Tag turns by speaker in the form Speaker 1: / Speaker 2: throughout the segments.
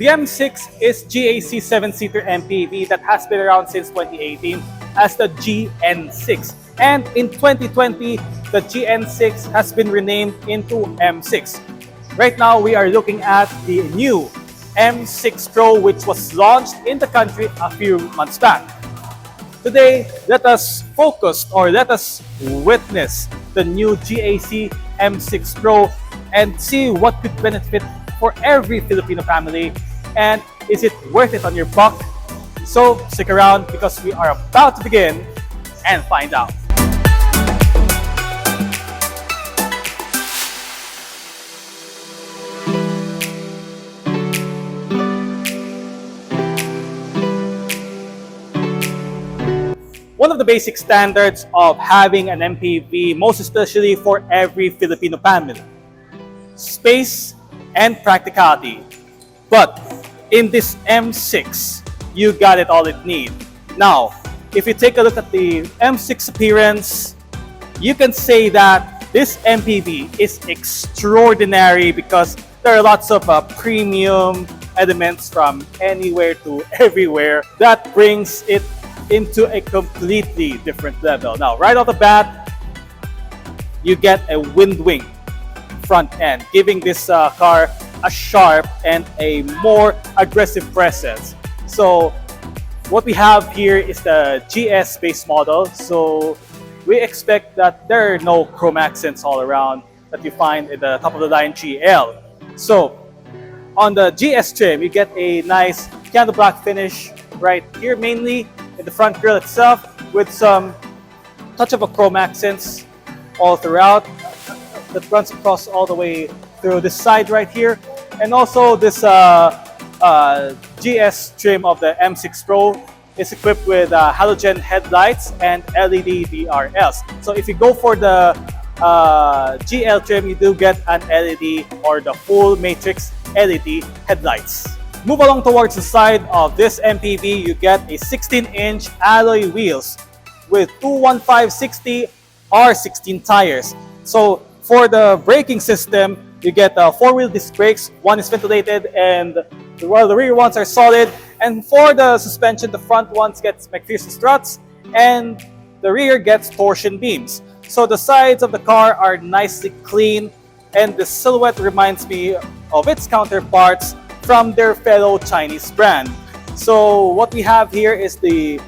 Speaker 1: The M6 is GAC 7-seater MPV that has been around since 2018 as the GN6. And in 2020, the GN6 has been renamed into M6. Right now, we are looking at the new M6 Pro, which was launched in the country a few months back. Today, let us focus or let us witness the new GAC M6 Pro and see what could benefit for every Filipino family, and is it worth it on your buck? So stick around because we are about to begin and find out. One of the basic standards of having an MPV, most especially for every Filipino family: space and practicality. But in this M6, you got it all it needs. Now, if you take a look at the M6 appearance, you can say that this MPV is extraordinary because there are lots of premium elements from anywhere to everywhere that brings it into a completely different level. Now, right off the bat, you get a wind wing front end, giving this car a sharp and a more aggressive presence. So what we have here is the GS base model. So we expect that there are no chrome accents all around that you find in the top of the line GL. So on the GS trim, you get a nice candle black finish right here, mainly in the front grille itself, with some touch of a chrome accents all throughout that runs across all the way through this side right here. And also this GS trim of the M6 Pro is equipped with halogen headlights and LED DRLs. So if you go for the GL trim, you do get an LED or the full matrix LED headlights. Move along towards the side of this MPV, you get a 16-inch alloy wheels with two 1560 R16 tires. So for the braking system, you get 4-wheel disc brakes. One is ventilated, and while the rear ones are solid. And for the suspension, the front ones gets McPherson struts, and the rear gets torsion beams. So the sides of the car are nicely clean, and the silhouette reminds me of its counterparts from their fellow Chinese brand. So what we have here is the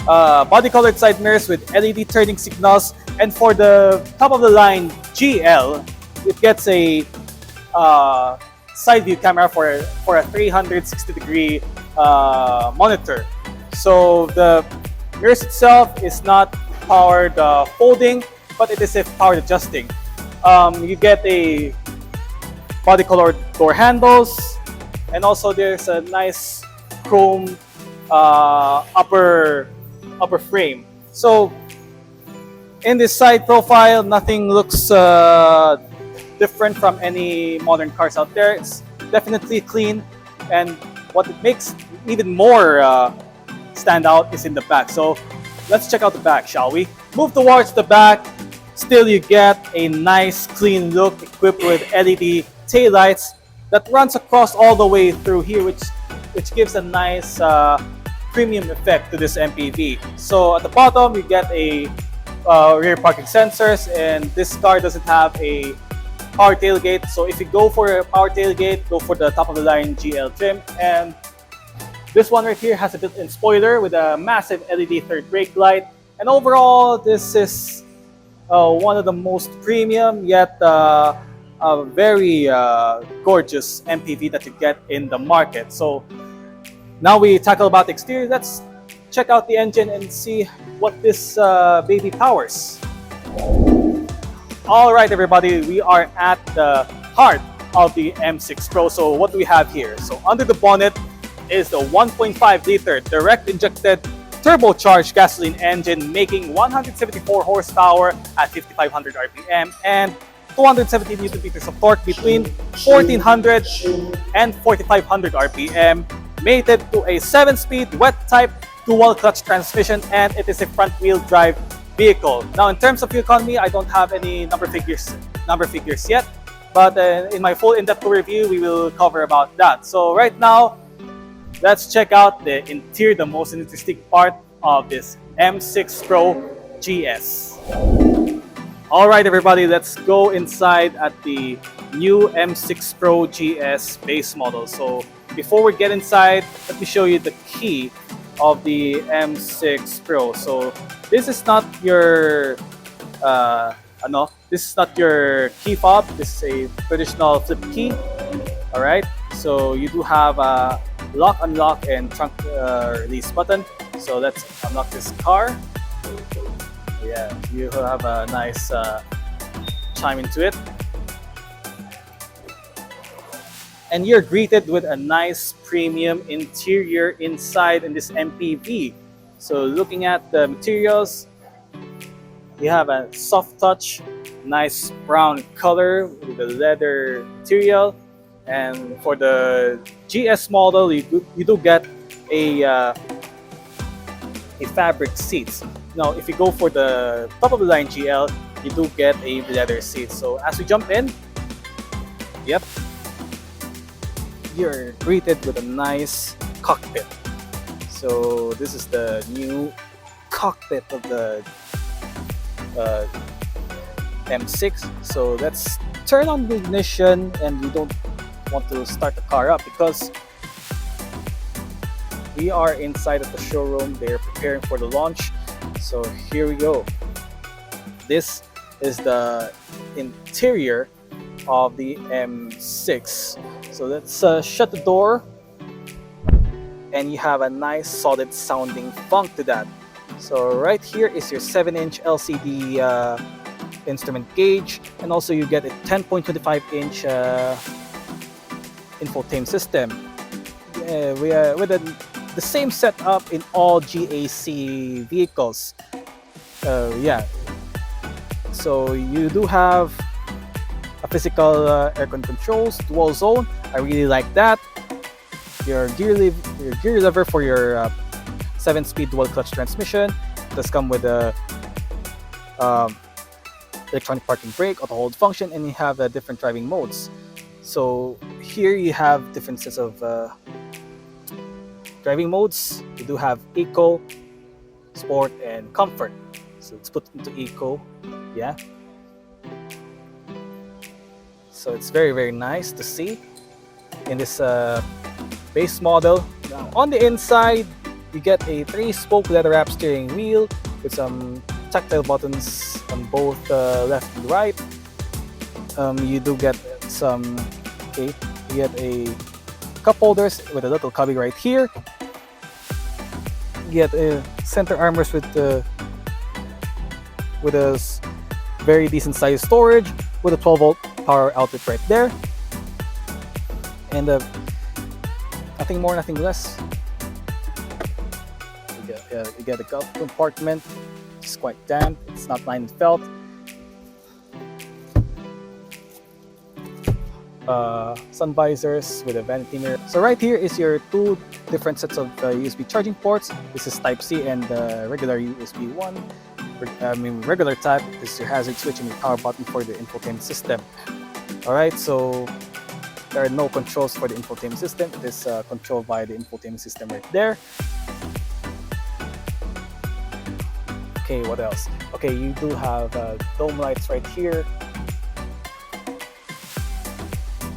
Speaker 1: body-colored side mirrors with LED turning signals, and for the top of the line GL, it gets a side view camera for a 360-degree monitor. So the mirrors itself is not powered folding, but it is a powered adjusting. You get a body-colored door handles, and also there's a nice chrome upper frame. So in this side profile, nothing looks different from any modern cars out there. It's definitely clean, and what it makes even more stand out is in the back. So let's check out the back, shall we? Move towards the back. Still, you get a nice clean look equipped with LED taillights that runs across all the way through here, which gives a nice premium effect to this MPV. So at the bottom, you get a rear parking sensors, and this car doesn't have a power tailgate. So if you go for a power tailgate, go for the top of the line GL trim. And this one right here has a built-in spoiler with a massive LED third brake light. And overall, this is one of the most premium yet very gorgeous MPV that you get in the market. So now we tackle about the exterior. Let's check out the engine and see what this baby powers. All right, everybody, we are at the heart of the M6 Pro. So what do we have here? So under the bonnet is the 1.5-liter direct injected turbocharged gasoline engine, making 174 horsepower at 5,500 RPM and 270 Newton meters of torque between 1,400 and 4,500 RPM, mated to a 7-speed wet-type dual-clutch transmission, and it is a front-wheel drive vehicle. Now, in terms of fuel economy, I don't have any number figures yet, But in my full in-depth review, we will cover about that. So right now, let's check out the interior, the most interesting part of this M6 Pro GS. All right, everybody, let's go inside at the new M6 Pro GS base model. So before we get inside, let me show you the key of the M6 Pro. So this is not your this is not your key fob. This is a traditional flip key. All right, so you do have a lock, unlock, and trunk release button. So let's unlock this car. Yeah, you have a nice chime into it. And you're greeted with a nice premium interior inside in this MPV. So looking at the materials, you have a soft touch, nice brown color with the leather material. And for the GS model, you do get a fabric seats. Now, if you go for the top of the line GL, you do get a leather seat. So as we jump in, yep, you're greeted with a nice cockpit. So this is the new cockpit of the M6. So let's turn on the ignition, and we don't want to start the car up because we are inside of the showroom. They're preparing for the launch. So here we go. This is the interior of the M6. So let's shut the door, and you have a nice solid sounding funk to that. So right here is your 7-inch LCD instrument gauge, and also you get a 10.25-inch infotainment system with the same setup in all GAC vehicles. Yeah, so you do have a physical aircon controls, dual zone. I really like that. Your gear lever for your 7-speed dual clutch transmission. It does come with a electronic parking brake, auto hold function, and you have different driving modes. So here you have different sets of driving modes. You do have Eco, Sport, and Comfort. So let's put into Eco. Yeah. So it's very, very nice to see in this base model. Now, on the inside, you get a 3-spoke leather-wrapped steering wheel with some tactile buttons on both left and right. You do get some, you get a cup holders with a little cubby right here. You get a center armrest with a very decent size storage with a 12-volt power outlet right there. And nothing more, nothing less. You get a glove compartment. It's quite damp. It's not lined and felt. Sun visors with a vanity mirror. So right here is your 2 different sets of USB charging ports. This is Type-C and regular USB 1. Regular type is your hazard switch and your power button for the infotainment system. Alright, so there are no controls for the infotainment system. It is controlled by the infotainment system right there. Okay, what else? Okay, you do have dome lights right here.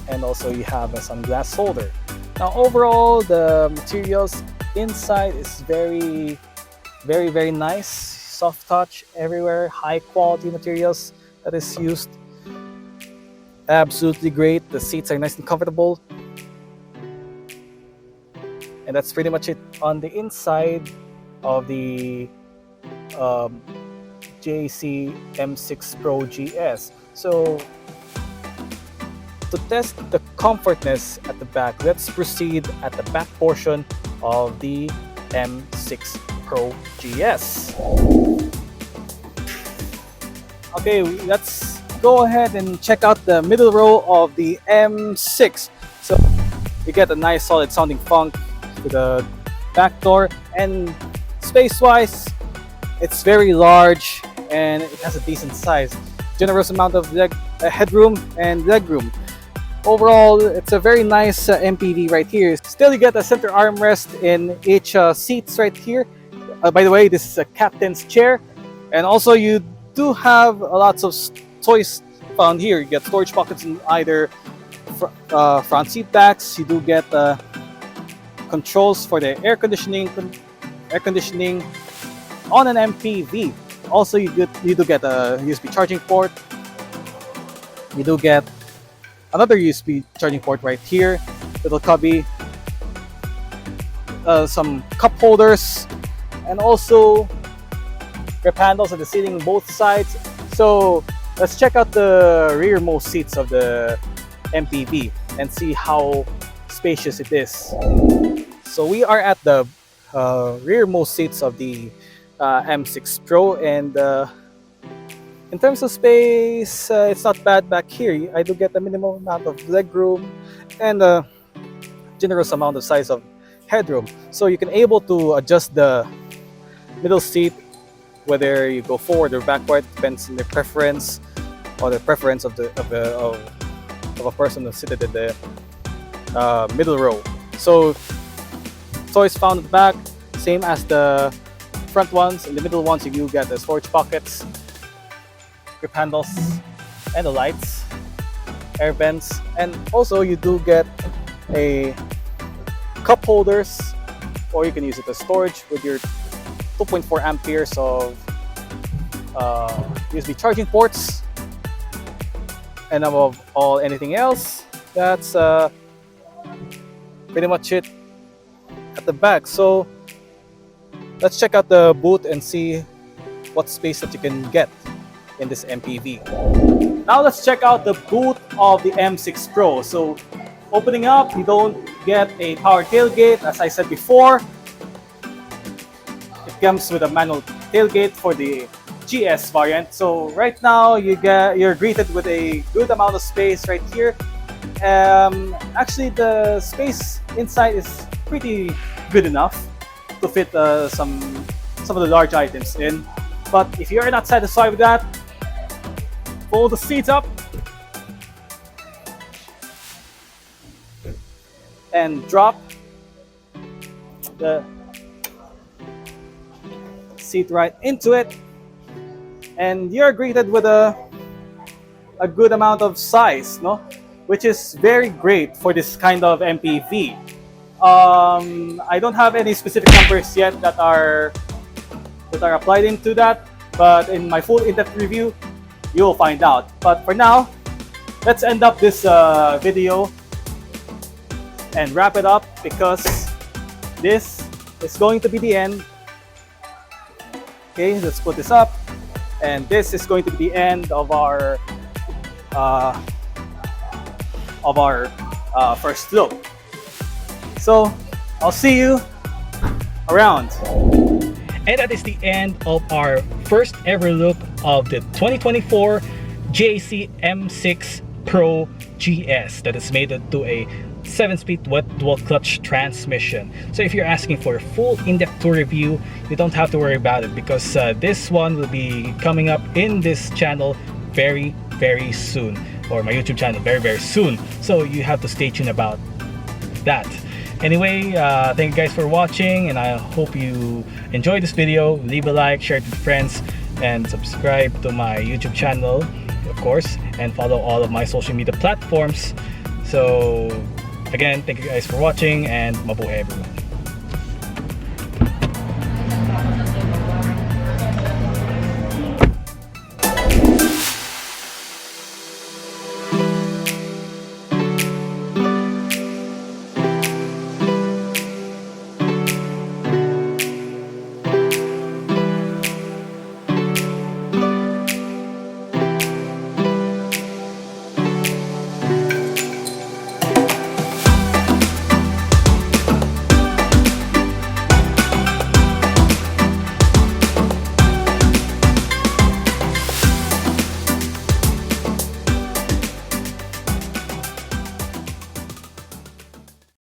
Speaker 1: And also you have a sunglass holder. Now overall, the materials inside is very, very, very nice. Soft touch everywhere, high quality materials that is used. Absolutely great. The seats are nice and comfortable. And that's pretty much it on the inside of the GAC M6 Pro GS. So to test the comfortness at the back, let's proceed at the back portion of the M6 Pro GS. Okay, let's go ahead and check out the middle row of the M6. So you get a nice solid sounding funk to the back door, and space-wise, it's very large and it has a decent size. Generous amount of leg headroom and legroom. Overall, it's a very nice MPV right here. Still, you get a center armrest in each seats right here. By the way, this is a captain's chair, and also you do have lots of toys found here. You get storage pockets in either front seat backs. You do get controls for the air conditioning on an MPV. Also, you do get a USB charging port. You do get another USB charging port right here, little cubby, some cup holders, and also grip handles at the ceiling both sides. So let's check out the rearmost seats of the MPV and see how spacious it is. So we are at the rearmost seats of the M6 Pro, and in terms of space, it's not bad back here. I do get a minimal amount of legroom and a generous amount of size of headroom. So you can able to adjust the middle seat, whether you go forward or backward, depends on the preference or the preference of a person who's seated in the middle row. So toys found at the back, same as the front ones. In the middle ones, you get the storage pockets, grip handles, and the lights, air vents, and also you do get a cup holders, or you can use it as storage with your 2.4 amperes of USB charging ports. And above all, anything else, that's pretty much it at the back. So let's check out the boot and see what space that you can get in this MPV. Now let's check out the boot of the M6 Pro. So opening up, you don't get a power tailgate. As I said before, it comes with a manual tailgate for the GS variant. So right now you're greeted with a good amount of space right here. Actually, the space inside is pretty good enough to fit some of the large items in. But if you're not satisfied with that, fold the seats up and drop the seat right into it, and you're greeted with a good amount of size, no? Which is very great for this kind of MPV. I don't have any specific numbers yet that are applied into that, but in my full in-depth review, you'll find out. But for now, let's end up this video and wrap it up, because this is going to be the end. Okay, let's put this up, and this is going to be the end of our first look. So I'll see you around.
Speaker 2: And that is the end of our first ever look of the 2024 GAC M6 Pro GS that is made into a 7-speed wet dual clutch transmission. So if you're asking for a full in-depth tour review, you don't have to worry about it, because this one will be coming up in this channel very soon, or my YouTube channel very soon. So you have to stay tuned about that. Anyway, thank you guys for watching, and I hope you enjoyed this video. Leave a like, share it with friends, and subscribe to my YouTube channel, of course, and follow all of my social media platforms. So again, thank you guys for watching, and mabuhay everyone.